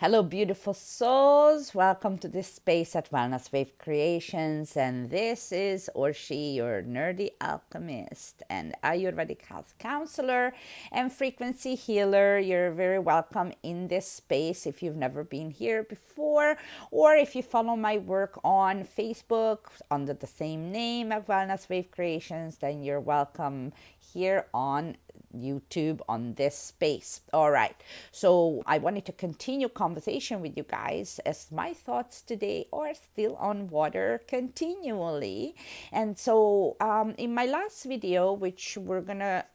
Hello, beautiful souls. Welcome to this space at Wellness Wave Creations. And this is or she, your nerdy alchemist and Ayurvedic health counselor and frequency healer. You're very welcome in this space if you've never been here before, or if you follow my work on Facebook under the same name at Wellness Wave Creations, then you're welcome here on YouTube on this space. All right. So I wanted to continue conversation with you guys as my thoughts today are still on water continually. And so in my last video, which we're going to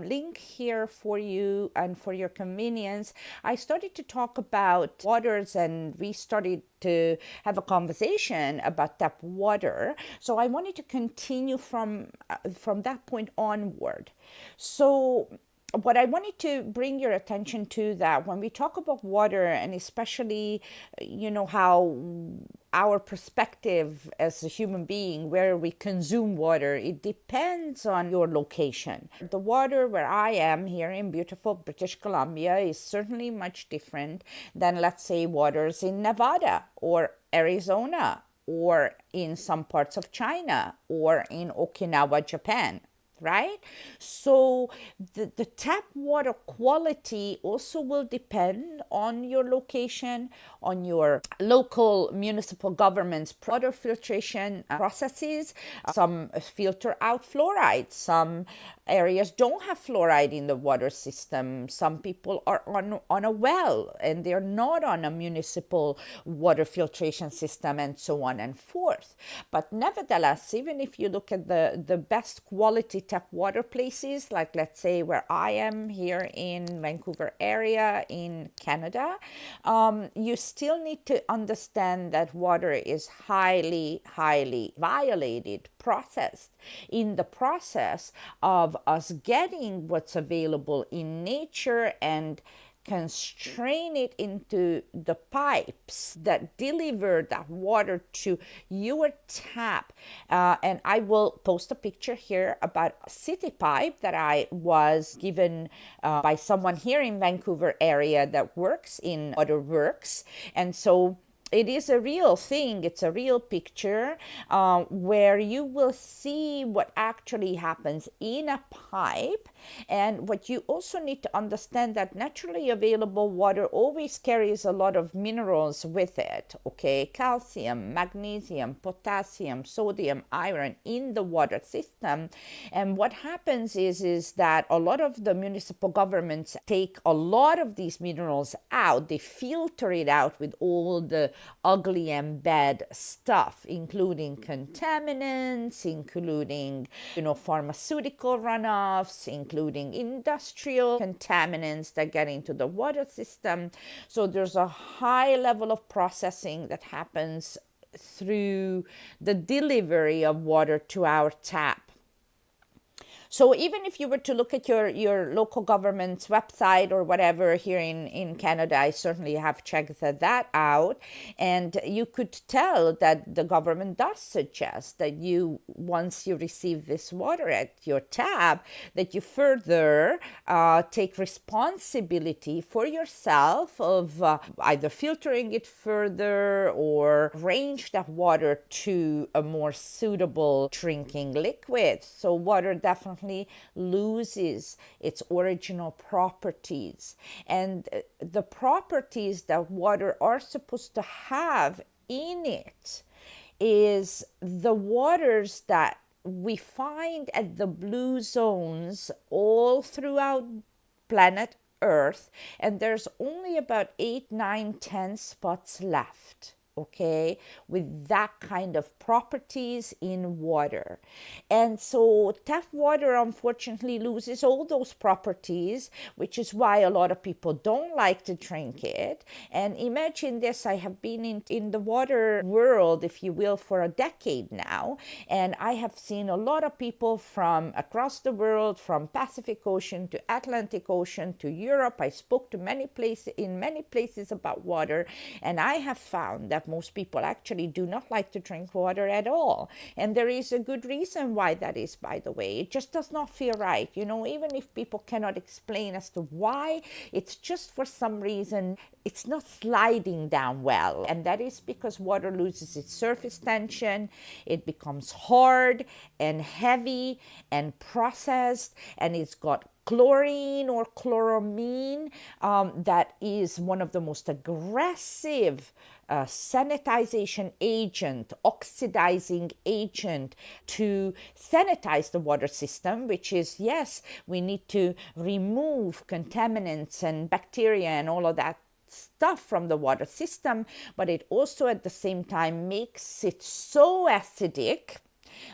link here for you and for your convenience, I started to talk about waters and we started to have a conversation about tap water. So I wanted to continue from that point onward. So what I wanted to bring your attention to that when we talk about water, and especially, how our perspective as a human being, where we consume water, it depends on your location. The water where I am here in beautiful British Columbia is certainly much different than, let's say, waters in Nevada or Arizona or in some parts of China or in Okinawa, Japan. Right? So the tap water quality also will depend on your location, on your local municipal government's water filtration processes. Some filter out fluoride. Some areas don't have fluoride in the water system. Some people are on a well and they're not on a municipal water filtration system, and so on and forth. But nevertheless, even if you look at the best quality tap water places, like let's say where I am here in Vancouver area in Canada, you still need to understand that water is highly violated, processed in the process of us getting what's available in nature and constrain it into the pipes that deliver that water to your tap. And I will post a picture here about a city pipe that I was given by someone here in Vancouver area that works in Water Works. And so it is a real thing. It's a real picture where you will see what actually happens in a pipe. And what you also need to understand that naturally available water always carries a lot of minerals with it. Okay, calcium, magnesium, potassium, sodium, iron in the water system. And what happens is that a lot of the municipal governments take a lot of these minerals out. They filter it out with all the ugly and bad stuff, including contaminants, including, pharmaceutical runoffs, including industrial contaminants that get into the water system. So there's a high level of processing that happens through the delivery of water to our tap. So even if you were to look at your local government's website or whatever here in Canada, I certainly have checked that out. And you could tell that the government does suggest that once you receive this water at your tap, that you further take responsibility for yourself of either filtering it further or range that water to a more suitable drinking liquid. So water definitely loses its original properties, and the properties that water are supposed to have in it is the waters that we find at the blue zones all throughout planet Earth, and there's only about 8, 9, 10 spots left. Okay, with that kind of properties in water. And so tap water unfortunately loses all those properties, which is why a lot of people don't like to drink it. And imagine this, I have been in the water world, if you will, for a decade now, and I have seen a lot of people from across the world, from Pacific Ocean to Atlantic Ocean to Europe. I spoke to many places about water, and I have found that that most people actually do not like to drink water at all. And there is a good reason why that is, by the way. It just does not feel right. Even if people cannot explain as to why, it's just for some reason it's not sliding down well. And that is because water loses its surface tension, it becomes hard and heavy and processed, and it's got chlorine or chloramine, that is one of the most aggressive sanitization agent, oxidizing agent to sanitize the water system, which is, yes, we need to remove contaminants and bacteria and all of that stuff from the water system, but it also at the same time makes it so acidic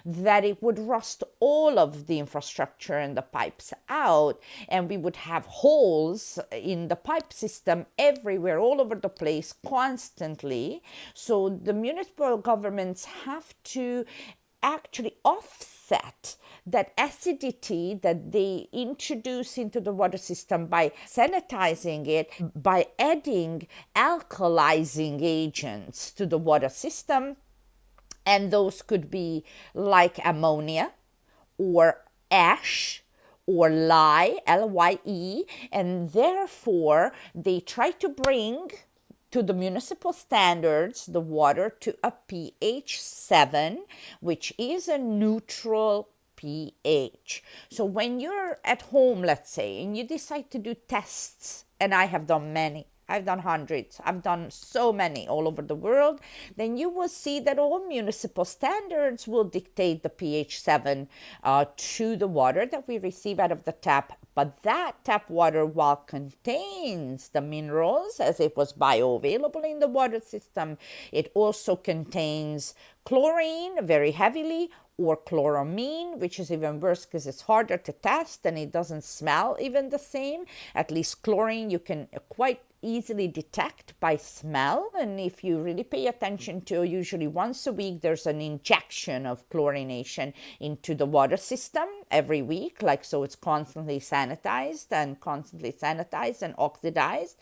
that it would rust all of the infrastructure and the pipes out, and we would have holes in the pipe system everywhere, all over the place, constantly. So the municipal governments have to actually offset that acidity that they introduce into the water system by sanitizing it, by adding alkalizing agents to the water system. And those could be like ammonia or ash or lye, L-Y-E, and therefore they try to bring to the municipal standards the water to a pH 7, which is a neutral pH. So when you're at home, let's say, and you decide to do tests, and I have done many, I've done hundreds, I've done so many all over the world, then you will see that all municipal standards will dictate the pH 7 to the water that we receive out of the tap. But that tap water, while contains the minerals as it was bioavailable in the water system, it also contains chlorine very heavily, or chloramine, which is even worse because it's harder to test and it doesn't smell even the same. At least chlorine you can quite easily detect by smell, and if you really pay attention to, usually once a week there's an injection of chlorination into the water system every week, like, so it's constantly sanitized and oxidized.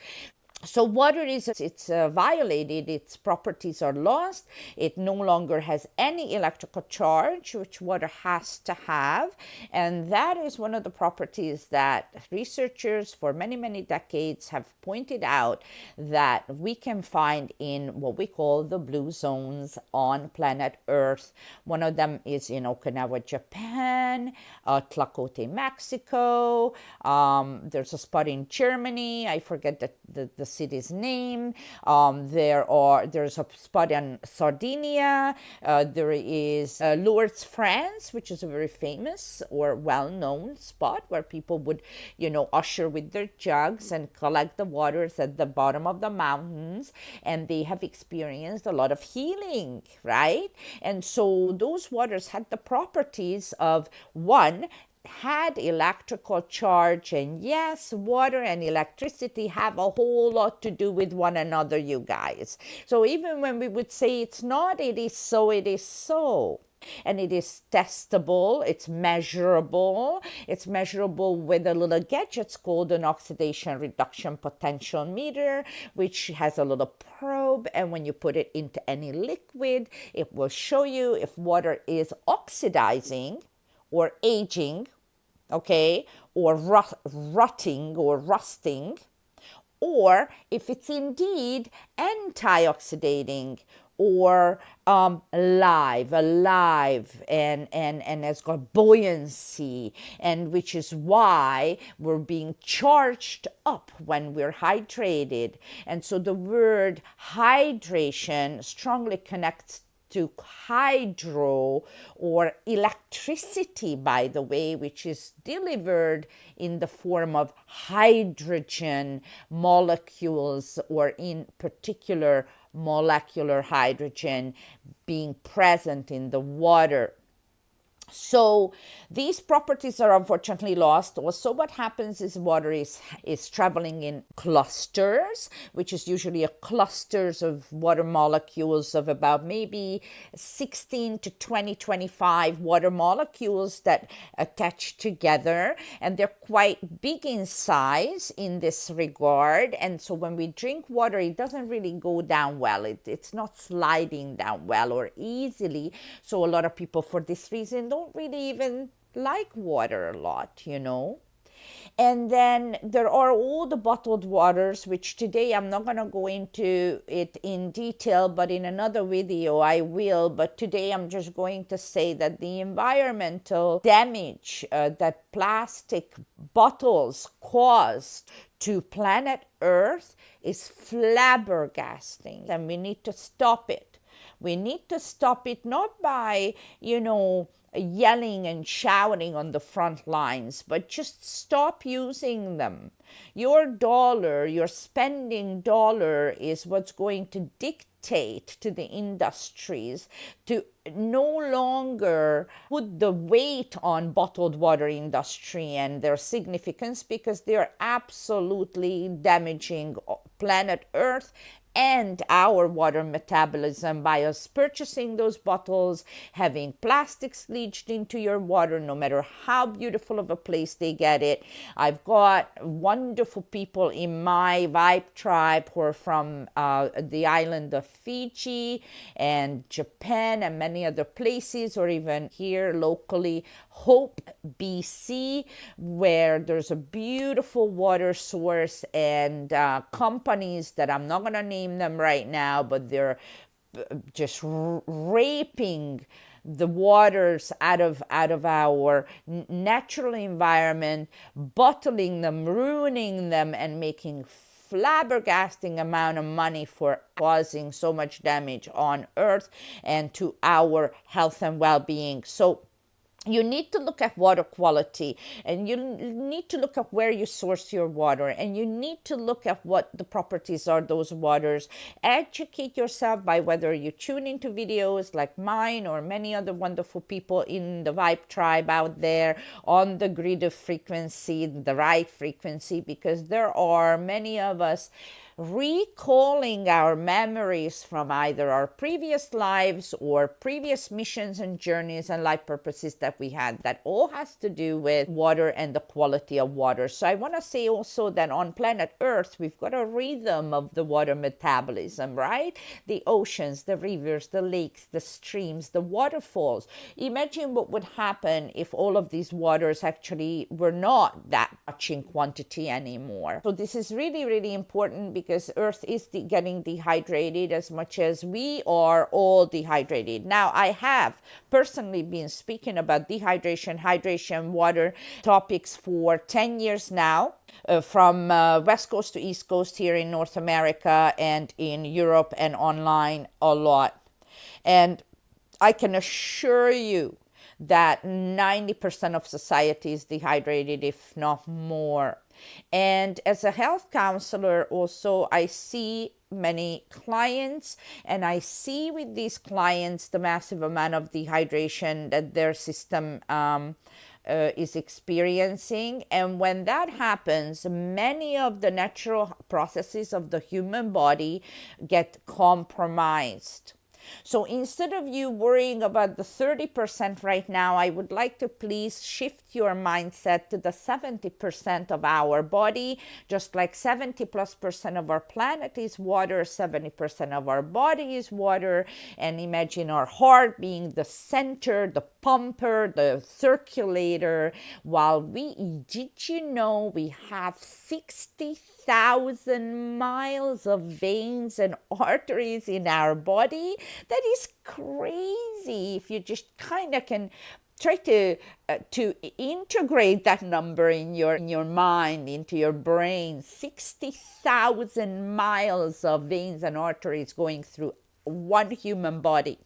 So water it's violated, its properties are lost, it no longer has any electrical charge, which water has to have, and that is one of the properties that researchers for many, many decades have pointed out that we can find in what we call the blue zones on planet Earth. One of them is in Okinawa, Japan, Tlacote, Mexico, there's a spot in Germany, I forget the city's name. There's a spot in Sardinia. There is Lourdes, France, which is a very famous or well-known spot where people would, usher with their jugs and collect the waters at the bottom of the mountains, and they have experienced a lot of healing, right? And so those waters had the properties of, one, had electrical charge, and yes, water and electricity have a whole lot to do with one another, you guys. So even when we would say it's not, it is so, it is so. And it is testable, it's measurable with a little gadget called an oxidation reduction potential meter, which has a little probe, and when you put it into any liquid, it will show you if water is oxidizing or aging, okay, or rotting or rusting, or if it's indeed antioxidating or alive and has got buoyancy, and which is why we're being charged up when we're hydrated. And so the word hydration strongly connects to hydro, or electricity, by the way, which is delivered in the form of hydrogen molecules, or in particular molecular hydrogen being present in the water. So these properties are unfortunately lost. Also, what happens is water is traveling in clusters, which is usually a clusters of water molecules of about maybe 16 to 25 water molecules that attach together, and they're quite big in size in this regard. And so when we drink water, it doesn't really go down well. It's not sliding down well or easily. So a lot of people, for this reason, don't really even like water a lot, you know. And then there are all the bottled waters, which today I'm not going to go into it in detail, but in another video I will. But today I'm just going to say that the environmental damage that plastic bottles caused to planet Earth is flabbergasting, and we need to stop it. We need to stop it not by, yelling and shouting on the front lines, but just stop using them. Your dollar, your spending dollar, is what's going to dictate to the industries to no longer put the weight on bottled water industry and their significance, because they're absolutely damaging planet Earth and our water metabolism by us purchasing those bottles, having plastics leached into your water, no matter how beautiful of a place they get it. I've got wonderful people in my Vibe tribe who are from the island of Fiji and Japan and many other places, or even here locally, Hope, BC, where there's a beautiful water source, and companies that I'm not going to name them right now, but they're just raping the waters out of our natural environment, bottling them, ruining them, and making flabbergasting amount of money for causing so much damage on Earth and to our health and well-being. So you need to look at water quality, and you need to look at where you source your water, and you need to look at what the properties are those waters. Educate yourself by whether you tune into videos like mine or many other wonderful people in the Vibe tribe out there on the grid of frequency, the right frequency, because there are many of us recalling our memories from either our previous lives or previous missions and journeys and life purposes that we had. That all has to do with water and the quality of water. So I want to say also that on planet Earth, we've got a rhythm of the water metabolism, right? The oceans, the rivers, the lakes, the streams, the waterfalls. Imagine what would happen if all of these waters actually were not that much in quantity anymore. So this is really, really important, because Earth is getting dehydrated as much as we are all dehydrated. Now, I have personally been speaking about dehydration, hydration, water topics for 10 years now, from West Coast to East Coast here in North America and in Europe, and online a lot. And I can assure you that 90% of society is dehydrated, if not more. And as a health counselor also, I see many clients, and I see with these clients the massive amount of dehydration that their system is experiencing. And when that happens, many of the natural processes of the human body get compromised. So instead of you worrying about the 30% right now, I would like to please shift your mindset to the 70% of our body. Just like 70+% of our planet is water, 70% of our body is water. And imagine our heart being the center, the pumper, the circulator. Did you know we have 60,000 miles of veins and arteries in our body? That is crazy. If you just kind of can try to integrate that number in your mind, into your brain. 60,000 miles of veins and arteries going through one human body.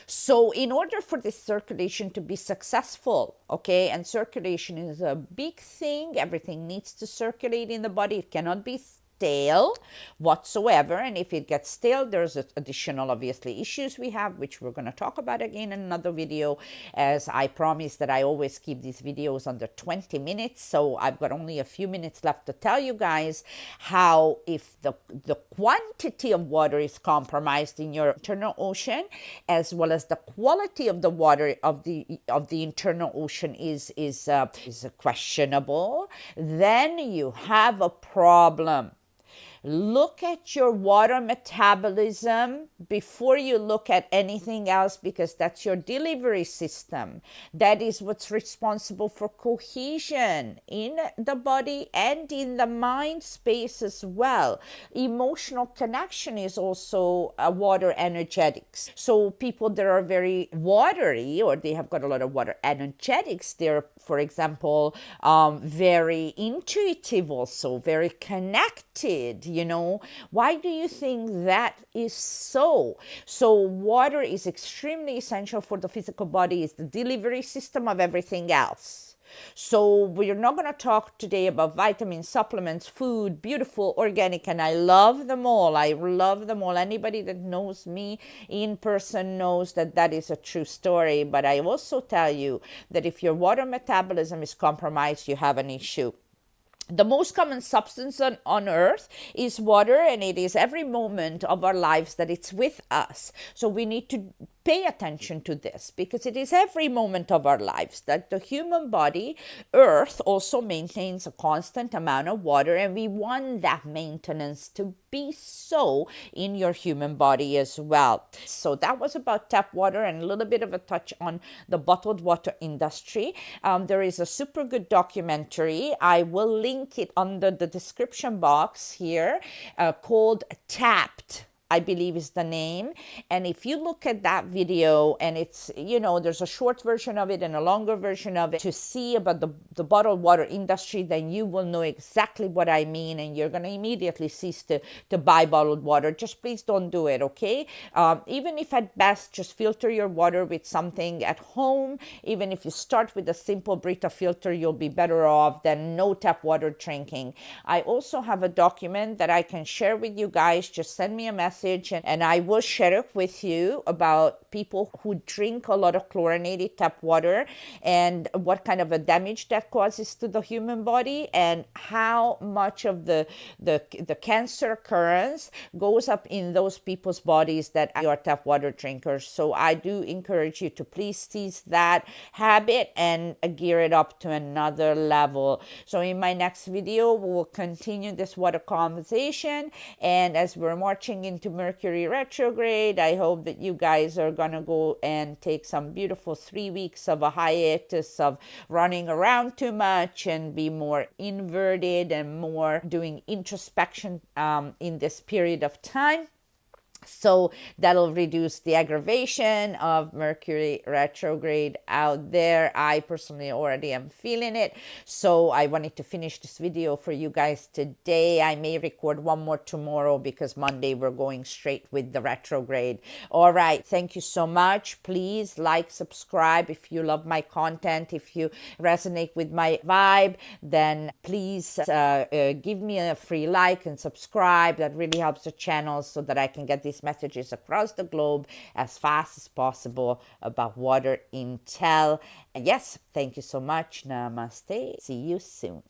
So in order for this circulation to be successful, okay, and circulation is a big thing, everything needs to circulate in the body. It cannot be stale whatsoever. And if it gets stale, there's additional, obviously, issues we have, which we're going to talk about again in another video, as I promise that I always keep these videos under 20 minutes. So I've got only a few minutes left to tell you guys how, if the quantity of water is compromised in your internal ocean, as well as the quality of the water of the internal ocean is questionable, then you have a problem. Look at your water metabolism before you look at anything else, because that's your delivery system. That is what's responsible for cohesion in the body and in the mind space as well. Emotional connection is also water energetics. So people that are very watery, or they have got a lot of water energetics, they're, for example, very intuitive, also very connected. Why do you think that is so? So water is extremely essential for the physical body. It's the delivery system of everything else. So we're not going to talk today about vitamins, supplements, food, beautiful, organic, and I love them all. I love them all. Anybody that knows me in person knows that that is a true story. But I also tell you that if your water metabolism is compromised, you have an issue. The most common substance on earth is water, and it is every moment of our lives that it's with us. So we need to pay attention to this, because it is every moment of our lives that the human body, earth, also maintains a constant amount of water, and we want that maintenance to be so in your human body as well. So that was about tap water and a little bit of a touch on the bottled water industry. There is a super good documentary. I will link it under the description box here, called Tapped, I believe is the name. And if you look at that video, and it's, there's a short version of it and a longer version of it to see about the bottled water industry, then you will know exactly what I mean, and you're going to immediately cease to buy bottled water. Just please don't do it, okay? Even if at best, just filter your water with something at home. Even if you start with a simple Brita filter, you'll be better off than no tap water drinking. I also have a document that I can share with you guys. Just send me a message and I will share it with you about people who drink a lot of chlorinated tap water and what kind of a damage that causes to the human body, and how much of the cancer occurrence goes up in those people's bodies that are tap water drinkers. So I do encourage you to please seize that habit and gear it up to another level. So in my next video, we'll continue this water conversation, and as we're marching into Mercury retrograde, I hope that you guys are gonna go and take some beautiful 3 weeks of a hiatus of running around too much and be more inverted and more doing introspection in this period of time. So that'll reduce the aggravation of Mercury retrograde out there. I personally already am feeling it. So I wanted to finish this video for you guys today. I may record one more tomorrow because Monday we're going straight with the retrograde. All right. Thank you so much. Please like, subscribe if you love my content. If you resonate with my vibe, then please give me a free like and subscribe. That really helps the channel so that I can get these messages across the globe as fast as possible about water intel. And yes, thank you so much. Namaste. See you soon.